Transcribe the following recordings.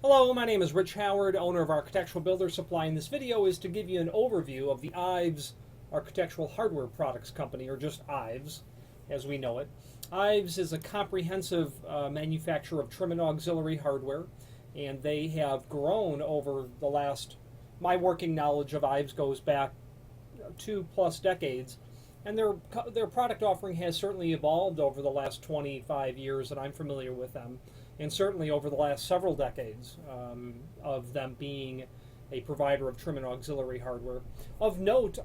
Hello, my name is Rich Howard, owner of Architectural Builder Supply, and this video is to give you an overview of the Ives Architectural Hardware Products Company, or just Ives as we know it. Ives is a comprehensive manufacturer of trim and auxiliary hardware, and they have grown over the last, my working knowledge of Ives goes back 2+ decades, and their product offering has certainly evolved over the last 25 years that I'm familiar with them, and certainly over the last several decades of them being a provider of trim and auxiliary hardware. Of note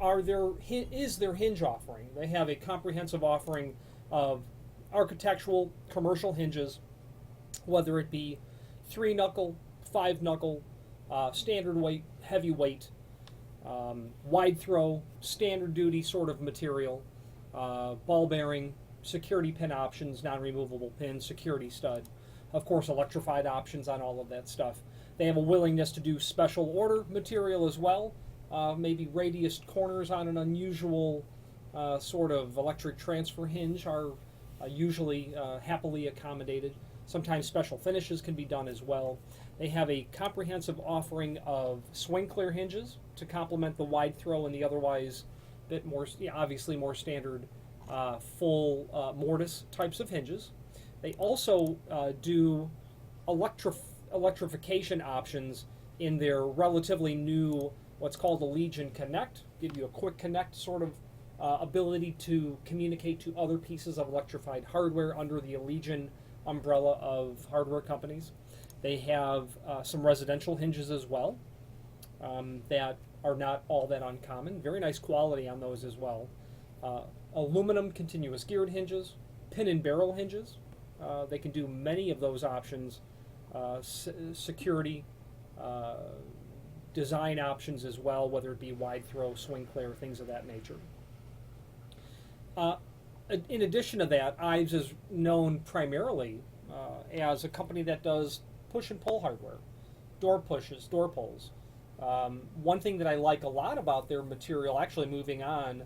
is their hinge offering. They have a comprehensive offering of architectural commercial hinges, whether it be 3-knuckle, 5-knuckle, standard weight, heavy weight, wide throw, standard duty sort of material, ball bearing, security pin options, non-removable pins, security stud, of course electrified options on all of that stuff. They have a willingness to do special order material as well, maybe radiused corners on an unusual sort of electric transfer hinge are usually happily accommodated. Sometimes special finishes can be done as well. They have a comprehensive offering of swing clear hinges to complement the wide throw and the otherwise bit more, obviously more standard full mortise types of hinges. They also do electrification options in their relatively new, what's called the Legion Connect, give you a quick connect sort of ability to communicate to other pieces of electrified hardware under the Legion umbrella of hardware companies. They have some residential hinges as well that are not all that uncommon. Very nice quality on those as well. Aluminum continuous geared hinges, pin and barrel hinges. They can do many of those options, security, design options as well, whether it be wide throw, swing clear, things of that nature. In addition to that, Ives is known primarily as a company that does push and pull hardware, door pushes, door pulls. One thing that I like a lot about their material, actually moving on,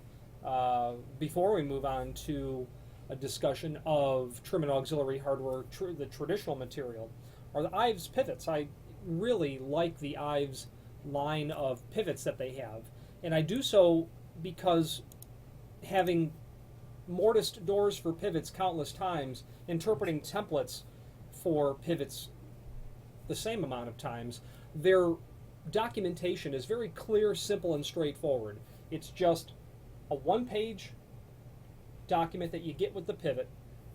before we move on to a discussion of trim and auxiliary hardware, the traditional material, are the Ives pivots. I really like the Ives line of pivots that they have, and I do so because having mortised doors for pivots countless times, interpreting templates for pivots the same amount of times, their documentation is very clear, simple, and straightforward. It's just a one-page document that you get with the pivot.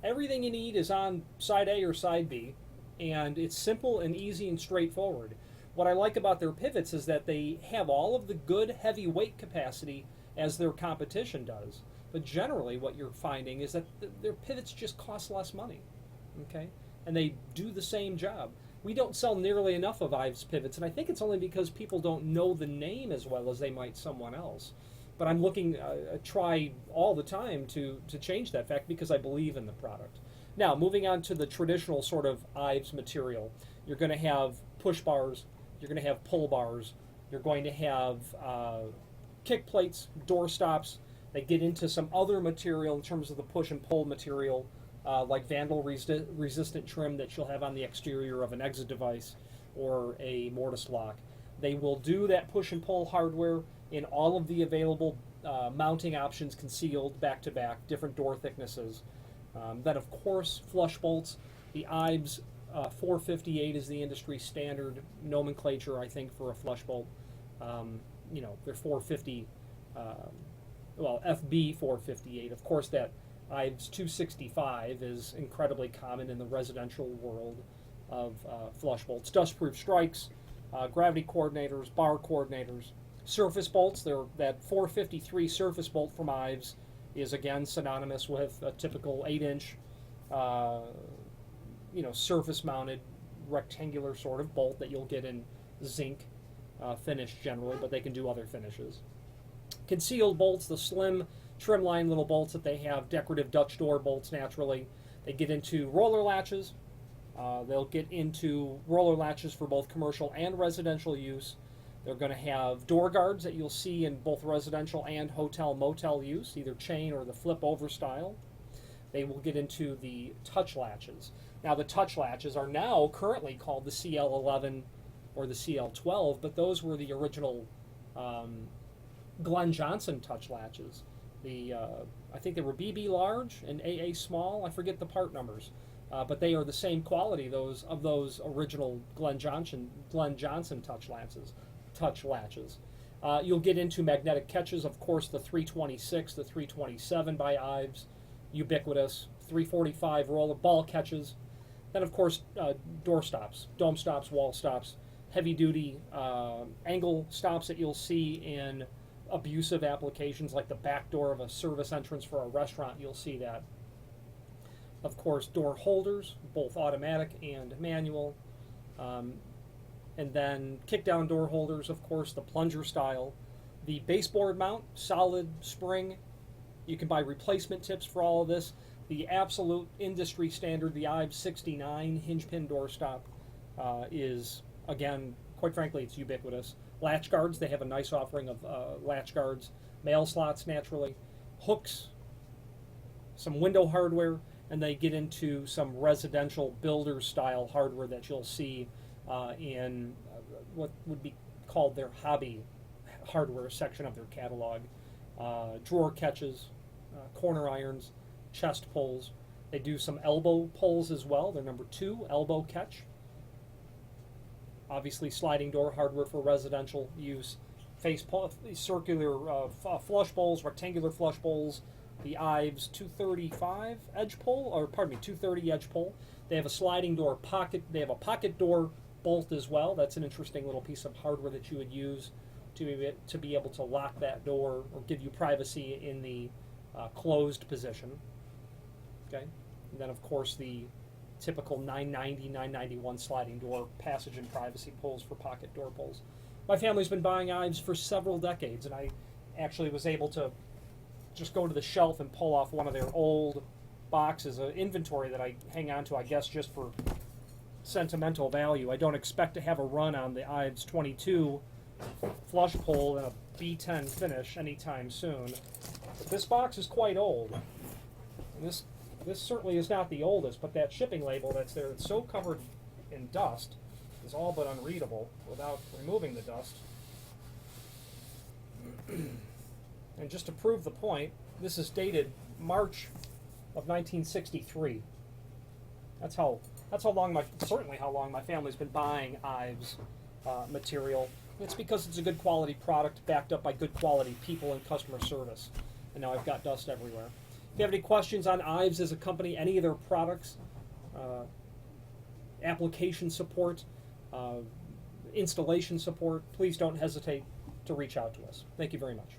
Everything you need is on side A or side B, and it's simple and easy and straightforward. What I like about their pivots is that they have all of the good heavy weight capacity as their competition does. But generally what you're finding is that their pivots just cost less money, okay? And they do the same job. We don't sell nearly enough of Ives pivots, and I think it's only because people don't know the name as well as they might someone else. But I'm looking, try all the time to change that fact because I believe in the product. Now, moving on to the traditional sort of Ives material, you're going to have push bars, you're going to have pull bars, you're going to have kick plates, door stops. They get into some other material in terms of the push and pull material, like vandal-resistant trim that you'll have on the exterior of an exit device or a mortise lock. They will do that push and pull hardware in all of the available mounting options, concealed, back-to-back, different door thicknesses. Then, of course, flush bolts. The Ives 458 is the industry standard nomenclature, I think, for a flush bolt. They're 450. FB 458. Of course, that Ives 265 is incredibly common in the residential world of flush bolts. Dustproof strikes, gravity coordinators, bar coordinators, surface bolts. That 453 surface bolt from Ives is again synonymous with a typical 8-inch, surface-mounted rectangular sort of bolt that you'll get in zinc finish generally, but they can do other finishes. Concealed bolts, the slim trimline little bolts that they have, decorative Dutch door bolts naturally. They get into roller latches. They'll get into roller latches for both commercial and residential use. They're going to have door guards that you'll see in both residential and hotel motel use, either chain or the flip over style. They will get into the touch latches. Now the touch latches are now currently called the CL11 or the CL12, but those were the original Glenn Johnson touch latches. I think they were BB large and AA small. I forget the part numbers, but they are the same quality of those original Glenn Johnson touch latches. You'll get into magnetic catches, of course, the 326, the 327 by Ives, ubiquitous, 345 roller ball catches. Then, of course, door stops, dome stops, wall stops, heavy-duty angle stops that you'll see in abusive applications like the back door of a service entrance for a restaurant. You'll see that. Of course, door holders, both automatic and manual. And then kick-down door holders, of course, the plunger style. The baseboard mount, solid spring. You can buy replacement tips for all of this. The absolute industry standard, the Ives 69 hinge pin doorstop is, again, quite frankly, it's ubiquitous. Latch guards, they have a nice offering of latch guards. Mail slots, naturally. Hooks, some window hardware, and they get into some residential builder-style hardware that you'll see in what would be called their hobby hardware section of their catalog. Drawer catches, corner irons, chest pulls. They do some elbow pulls as well. They're number 2, elbow catch. Obviously, sliding door hardware for residential use. Circular flush bowls, rectangular flush bowls. The Ives 235 edge pull, or pardon me, 230 edge pull. They have a sliding door pocket. They have a pocket door bolt as well. That's an interesting little piece of hardware that you would use to be able to lock that door or give you privacy in the closed position. Okay, and then of course the typical 990, 991 sliding door passage and privacy pulls for pocket door pulls. My family's been buying Ives for several decades, and I actually was able to just go to the shelf and pull off one of their old boxes of inventory that I hang on to, I guess, just for sentimental value. I don't expect to have a run on the Ives 22 flush pull and a B10 finish anytime soon. But this box is quite old. And this certainly is not the oldest, but that shipping label that's there, that's so covered in dust, is all but unreadable without removing the dust. And just to prove the point, this is dated March of 1963. That's how long certainly how long my family's been buying Ives material. It's because it's a good quality product backed up by good quality people and customer service. And now I've got dust everywhere. If you have any questions on Ives as a company, any of their products, application support, installation support, please don't hesitate to reach out to us. Thank you very much.